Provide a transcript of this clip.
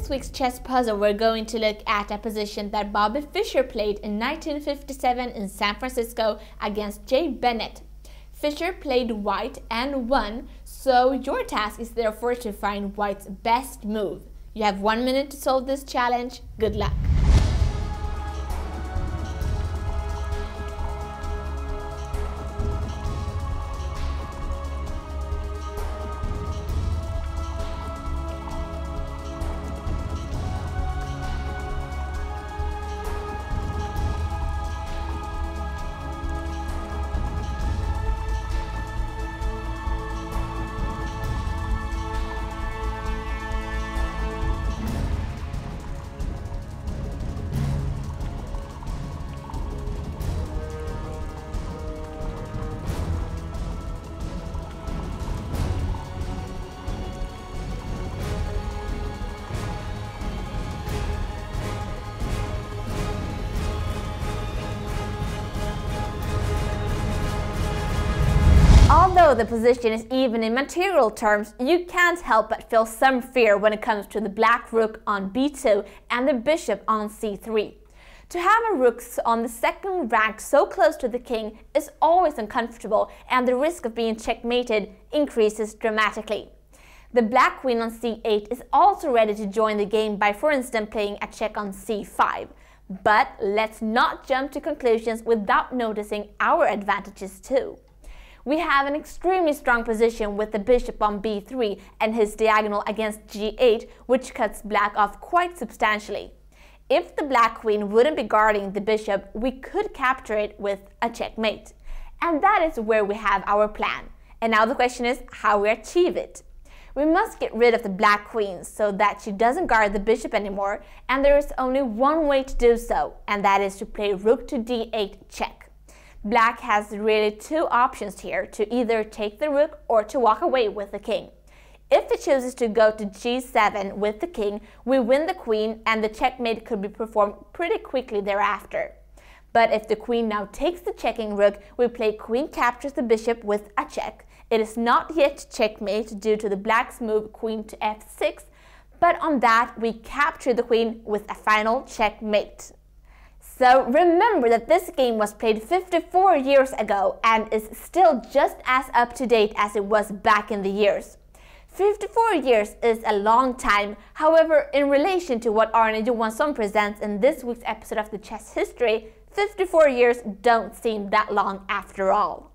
this week's chess puzzle, we're going to look at a position that Bobby Fischer played in 1957 in San Francisco against Jay Bennett. Fischer played white and won, so your task is therefore to find white's best move. You have 1 minute to solve this challenge. Good luck! Although the position is even in material terms, you can't help but feel some fear when it comes to the black rook on b2 and the bishop on c3. To have a rook on the second rank so close to the king is always uncomfortable, and the risk of being checkmated increases dramatically. The black queen on c8 is also ready to join the game by, for instance, playing a check on c5. But let's not jump to conclusions without noticing our advantages too. We have an extremely strong position with the bishop on b3 and his diagonal against g8, which cuts black off quite substantially. If the black queen wouldn't be guarding the bishop, we could capture it with a checkmate. And that is where we have our plan. And now the question is how we achieve it. We must get rid of the black queen so that she doesn't guard the bishop anymore, and there is only one way to do so, and that is to play rook to d8 check. Black has really two options here, to either take the rook or to walk away with the king. If it chooses to go to g7 with the king, we win the queen and the checkmate could be performed pretty quickly thereafter. But if the queen now takes the checking rook, we play queen captures the bishop with a check. It is not yet checkmate due to the black's move queen to f6, but on that we capture the queen with a final checkmate. So remember that this game was played 54 years ago and is still just as up to date as it was back in the years. 54 years is a long time, however, in relation to what Arne Johansson presents in this week's episode of the Chess History, 54 years don't seem that long after all.